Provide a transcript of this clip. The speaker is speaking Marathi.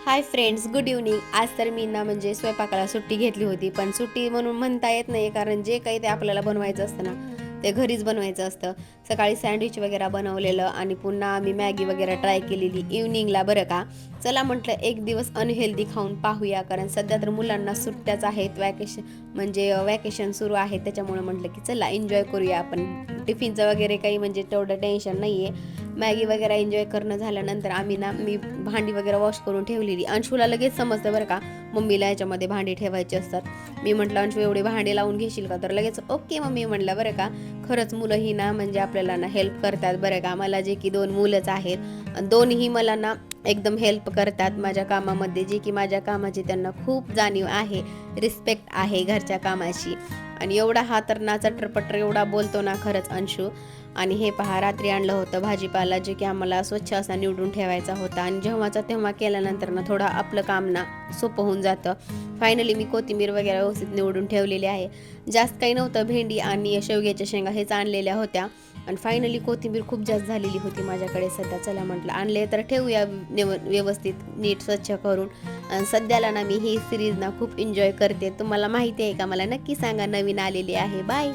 Hi friends, good evening. आज तर मी ना म्हणजे स्वयंपाकाला सुट्टी घेतली होती, पण सुट्टी म्हणून म्हणता येत नाही, कारण जे काही ते आपल्याला बनवायचं असतं ना, ते घरीच बनवायचं असतं. सकाळी सँडविच वगैरे बनवलेलं आणि पुन्हा आम्ही मॅगी वगैरे ट्राय केलेली इव्हनिंगला, बरं का. चला म्हटलं एक दिवस अनहेल्दी खाऊन पाहूया, कारण सध्या तर मुलांना सुट्ट्याच आहेत, वॅकेशन सुरू आहे, त्याच्यामुळे म्हटलं की चला एन्जॉय करूया आपण. टिफिनचं वगैरे काही म्हणजे तेवढं टेन्शन नाही आहे. मॅगी वगैरे एन्जॉय करणं झाल्यानंतर मी भांडी वगैरे वॉश करून ठेवलेली. अंशूला लगेच समजतं बरं का, मम्मीला याच्यामध्ये भांडी ठेवायची असतात. मी म्हटलं, अंशू एवढे भांडी लावून घेशील का? तर लगेच ओके मम्मी म्हटलं. बरं का, खरंच मुलं ही ना म्हणजे आपल्याला ना हेल्प करतात, बरं का. मला जे की 2 मुलंच आहेत, दोन्ही मला ना एकदम हेल्प करतात माझ्या कामामध्ये, जे की माझ्या कामाची त्यांना खूप जाणीव आहे, रिस्पेक्ट आहे घरच्या कामाची. आणि एवढा हा तर ना चटरपटर एवढा बोलतो ना, खरंच अंशू. आणि हे पहा, रात्री आणलं होतं भाजीपाला, जे की आम्हाला स्वच्छ असा निवडून ठेवायचा होता, आणि जेव्हाचा तेव्हा केल्यानंतर ना थोडं आपलं काम ना सोपं होऊन जातं. फायनली मी कोथिंबीर वगैरे व्यवस्थित निवडून ठेवलेली आहे. जास्त काही नव्हतं, भेंडी आणि शेवग्याच्या शेंगा हेच आणलेल्या होत्या. आणि फायनली कोथिंबीर खूप जास्त झालेली होती माझ्याकडे सध्या. चला म्हटलं आणले तर ठेवूया व्यवस्थित नीट स्वच्छ करून. आणि सध्याला ना मी ही सिरीज ना खूप एन्जॉय करते. तुम्हाला माहिती आहे का? मला नक्की सांगा, नवीन आलेली आहे. बाय.